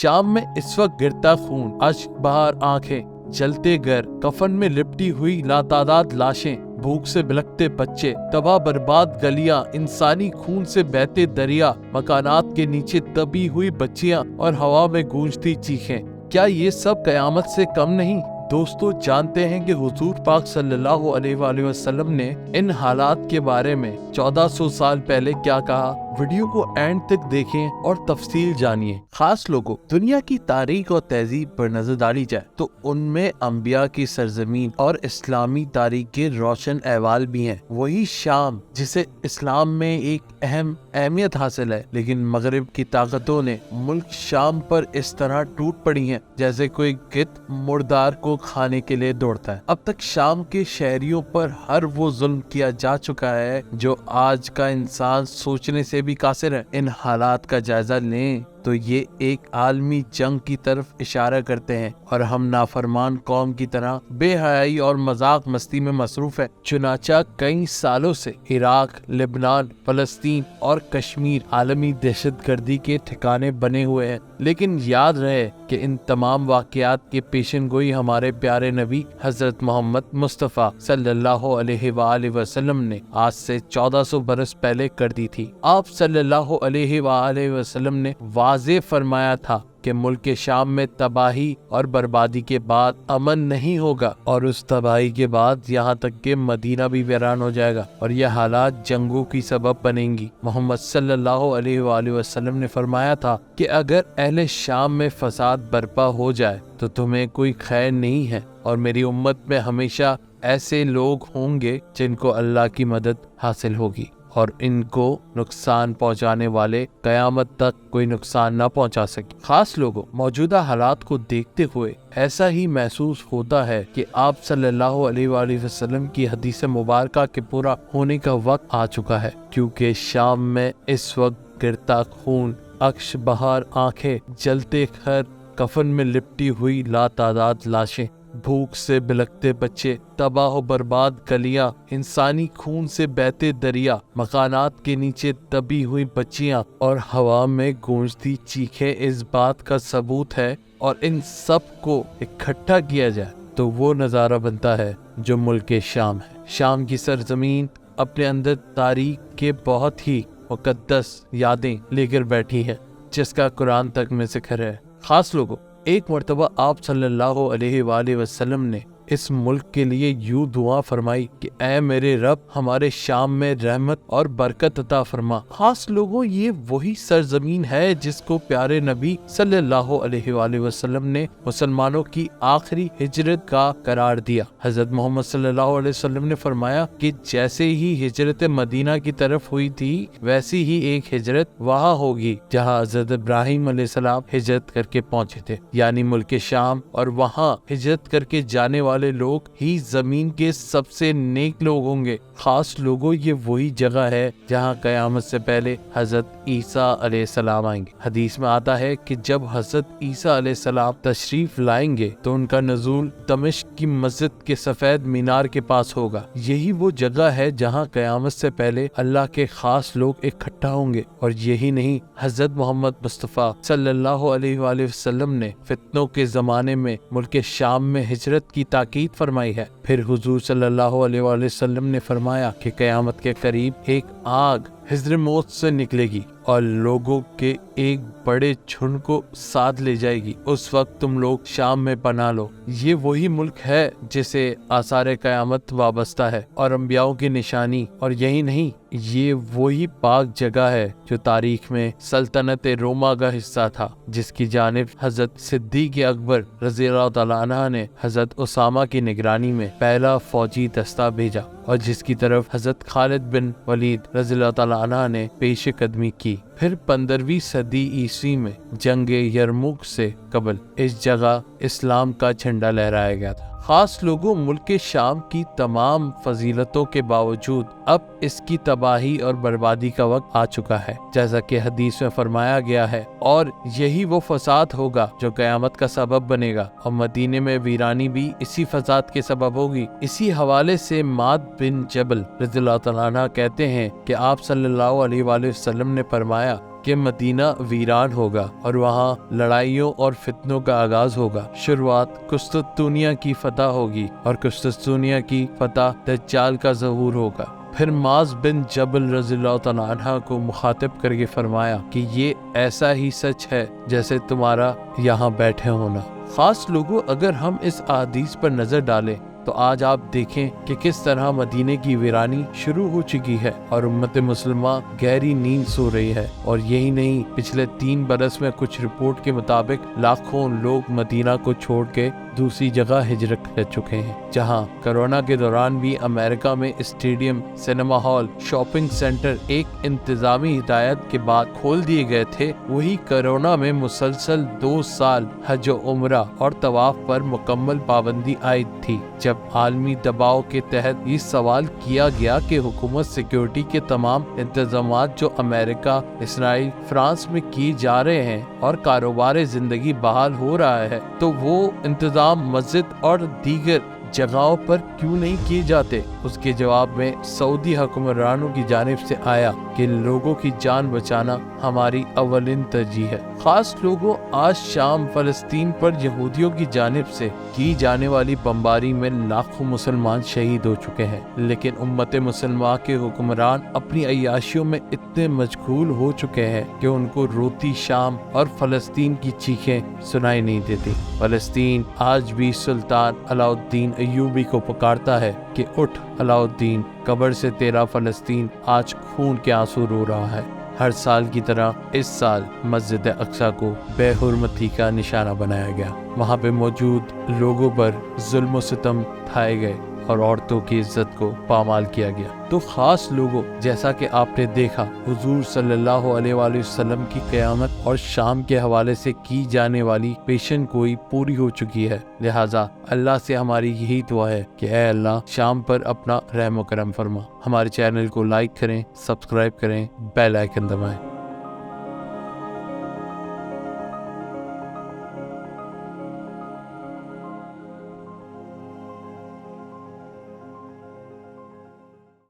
شام میں اس وقت گرتا خون، اشک بہار آنکھیں، جلتے گھر، کفن میں لپٹی ہوئی لاتعداد لاشیں، بھوک سے بلکتے بچے، تباہ برباد گلیاں، انسانی خون سے بہتے دریا، مکانات کے نیچے دبی ہوئی بچیاں اور ہوا میں گونجتی چیخیں، کیا یہ سب قیامت سے کم نہیں؟ دوستو، جانتے ہیں کہ حضور پاک صلی اللہ علیہ وآلہ وسلم نے ان حالات کے بارے میں 1400 سال پہلے کیا کہا؟ ویڈیو کو اینڈ تک دیکھیں اور تفصیل جانیے۔ خاص لوگوں، دنیا کی تاریخ اور تہذیب پر نظر ڈالی جائے تو ان میں انبیاء کی سرزمین اور اسلامی تاریخ کے روشن احوال بھی ہیں۔ وہی شام جسے اسلام میں ایک اہم اہمیت حاصل ہے، لیکن مغرب کی طاقتوں نے ملک شام پر اس طرح ٹوٹ پڑی ہیں جیسے کوئی گدھ مردار کو کھانے کے لیے دوڑتا ہے۔ اب تک شام کے شہریوں پر ہر وہ ظلم کیا جا چکا ہے جو آج کا انسان سوچنے سے بھی قاصر ہے۔ ان حالات کا جائزہ لیں تو یہ ایک عالمی جنگ کی طرف اشارہ کرتے ہیں اور ہم نافرمان قوم کی طرح بے حیائی اور مذاق مستی میں مصروف ہے۔ چنانچہ کئی سالوں سے عراق، لبنان، فلسطین اور کشمیر عالمی دہشت گردی کے ٹھکانے بنے ہوئے ہیں، لیکن یاد رہے کہ ان تمام واقعات کے پیشن گوئی ہمارے پیارے نبی حضرت محمد مصطفیٰ صلی اللہ علیہ وآلہ وسلم نے آج سے 1400 برس پہلے کر دی تھی۔ آپ صلی اللہ علیہ وآلہ وسلم نے واضح فرمایا تھا کہ ملک شام میں تباہی اور بربادی کے بعد امن نہیں ہوگا، اور اس تباہی کے بعد یہاں تک کہ مدینہ بھی ویران ہو جائے گا، اور یہ حالات جنگوں کی سبب بنیں گی۔ محمد صلی اللہ علیہ وآلہ وسلم نے فرمایا تھا کہ اگر اہل شام میں فساد برپا ہو جائے تو تمہیں کوئی خیر نہیں ہے، اور میری امت میں ہمیشہ ایسے لوگ ہوں گے جن کو اللہ کی مدد حاصل ہوگی، اور ان کو نقصان پہنچانے والے قیامت تک کوئی نقصان نہ پہنچا سکے۔ خاص لوگوں، موجودہ حالات کو دیکھتے ہوئے ایسا ہی محسوس ہوتا ہے کہ آپ صلی اللہ علیہ وآلہ وسلم کی حدیث مبارکہ کے پورا ہونے کا وقت آ چکا ہے، کیونکہ شام میں اس وقت گرتا خون، اشک بہار آنکھیں، جلتے گھر، کفن میں لپٹی ہوئی لاتعداد لاشیں، بھوک سے بلکتے بچے، تباہ و برباد گلیاں، انسانی خون سے بہتے دریا، مکانات کے نیچے دبی ہوئی بچیاں اور ہوا میں گونجتی چیخیں اس بات کا ثبوت ہے، اور ان سب کو اکٹھا کیا جائے تو وہ نظارہ بنتا ہے جو ملک شام ہے۔ شام کی سرزمین اپنے اندر تاریخ کے بہت ہی مقدس یادیں لے کر بیٹھی ہے، جس کا قرآن تک میں ذکر ہے۔ خاص لوگوں، ایک مرتبہ آپ صلی اللہ علیہ وآلہ وسلم نے اس ملک کے لیے یوں دعا فرمائی کہ اے میرے رب، ہمارے شام میں رحمت اور برکت عطا فرما۔ خاص لوگوں، یہ وہی سرزمین ہے جس کو پیارے نبی صلی اللہ علیہ وآلہ وسلم نے مسلمانوں کی آخری ہجرت کا قرار دیا۔ حضرت محمد صلی اللہ علیہ وسلم نے فرمایا کہ جیسے ہی ہجرت مدینہ کی طرف ہوئی تھی، ویسی ہی ایک ہجرت وہاں ہوگی جہاں حضرت ابراہیم علیہ السلام ہجرت کر کے پہنچے تھے، یعنی ملک شام، اور وہاں ہجرت کر کے جانے والے لوگ ہی زمین کے سب سے نیک لوگ ہوں گے۔ خاص لوگوں، یہ وہی جگہ ہے جہاں قیامت سے پہلے حضرت عیسیٰ علیہ السلام آئیں گے۔ حدیث میں آتا ہے کہ جب حضرت عیسیٰ علیہ السلام تشریف لائیں گے تو ان کا نزول دمشق کی مسجد کے سفید مینار کے پاس ہوگا۔ یہی وہ جگہ ہے جہاں قیامت سے پہلے اللہ کے خاص لوگ اکٹھا ہوں گے، اور یہی نہیں، حضرت محمد مصطفیٰ صلی اللہ علیہ وآلہ وسلم نے فتنوں کے زمانے میں ملک شام میں ہجرت کی تاکید فرمائی ہے۔ پھر حضور صلی اللہ علیہ وآلہ وسلم نے فرمایا کہ قیامت کے قریب ایک آگ حضر موت سے نکلے گی اور لوگوں کے ایک بڑے جھنڈ کو ساتھ لے جائے گی۔ اس وقت تم لوگ شام میں پناہ لو۔ یہ وہی ملک ہے جسے آثار قیامت وابستہ ہے اور انبیاءوں کی نشانی، اور یہی نہیں، یہ وہی پاک جگہ ہے جو تاریخ میں سلطنت روما کا حصہ تھا، جس کی جانب حضرت صدیق اکبر رضی اللہ تعالیٰ عنہ نے حضرت اسامہ کی نگرانی میں پہلا فوجی دستہ بھیجا، اور جس کی طرف حضرت خالد بن ولید رضی اللہ تعالیٰ عنہ نے پیش قدمی کی۔ پھر 15ویں صدی عیسوی میں جنگ یرموک سے قبل اس جگہ اسلام کا جھنڈا لہرایا گیا تھا۔ خاص لوگوں، ملک شام کی تمام فضیلتوں کے باوجود اب اس کی تباہی اور بربادی کا وقت آ چکا ہے، جیسا کہ حدیث میں فرمایا گیا ہے، اور یہی وہ فساد ہوگا جو قیامت کا سبب بنے گا، اور مدینے میں ویرانی بھی اسی فساد کے سبب ہوگی۔ اسی حوالے سے معاذ بن جبل رضی اللہ تعالیٰ عنہ کہتے ہیں کہ آپ صلی اللہ علیہ وآلہ وسلم نے فرمایا کہ مدینہ ویران ہوگا اور وہاں لڑائیوں اور فتنوں کا آغاز ہوگا۔ شروعات قسطنطنیہ کی فتح ہوگی اور قسطنطنیہ کی فتح دجال کا ظہور ہوگا۔ پھر معاذ بن جبل رضی اللہ تعالیٰ عنہ کو مخاطب کر کے فرمایا کہ یہ ایسا ہی سچ ہے جیسے تمہارا یہاں بیٹھے ہونا۔ خاص لوگوں، اگر ہم اس احادیث پر نظر ڈالیں تو آج آپ دیکھیں کہ کس طرح مدینے کی ویرانی شروع ہو چکی ہے اور امت مسلمہ گہری نیند سو رہی ہے۔ اور یہی نہیں، پچھلے 3 برس میں کچھ رپورٹ کے مطابق لاکھوں لوگ مدینہ کو چھوڑ کے دوسری جگہ ہجرت کر چکے ہیں۔ جہاں کرونا کے دوران بھی امریکہ میں stadium, cinema hall, shopping centre ایک انتظامی ہدایت کے بعد کھول دیے گئے تھے، وہی کرونا میں مسلسل 2 سال حج و عمرہ اور طواف پر مکمل پابندی عائد تھی۔ جب عالمی دباؤ کے تحت یہ سوال کیا گیا کہ حکومت سیکیورٹی کے تمام انتظامات جو امریکہ، اسرائیل، فرانس میں کیے جا رہے ہیں اور کاروبار زندگی بحال ہو رہا ہے، تو وہ انتظام مسجد اور دیگر جگہوں پر کیوں نہیں کیے جاتے؟ اس کے جواب میں سعودی حکمرانوں کی جانب سے آیا کہ لوگوں کی جان بچانا ہماری اولین ترجیح ہے۔ خاص لوگوں، آج شام فلسطین پر یہودیوں کی جانب سے کی جانے والی بمباری میں لاکھوں مسلمان شہید ہو چکے ہیں، لیکن امت مسلمہ کے حکمران اپنی عیاشیوں میں اتنے مشغول ہو چکے ہیں کہ ان کو روتی شام اور فلسطین کی چیخیں سنائی نہیں دیتی۔ فلسطین آج بھی سلطان علاء الدین ایوبی کو پکارتا ہے کہ اٹھ علاء الدین، قبر سے تیرا فلسطین آج خون کے آنسو رو رہا ہے۔ ہر سال کی طرح اس سال مسجد اقصی کو بے حرمتی کا نشانہ بنایا گیا۔ وہاں پہ موجود لوگوں پر ظلم و ستم ڈھائے گئے اور عورتوں کی عزت کو پامال کیا گیا۔ تو خاص لوگوں، جیسا کہ آپ نے دیکھا، حضور صلی اللہ علیہ وآلہ وسلم کی قیامت اور شام کے حوالے سے کی جانے والی پیشن گوئی پوری ہو چکی ہے۔ لہٰذا اللہ سے ہماری یہی دعا ہے کہ اے اللہ، شام پر اپنا رحم و کرم فرما۔ ہمارے چینل کو لائک کریں، سبسکرائب کریں، بیل آئیکن دبائیں۔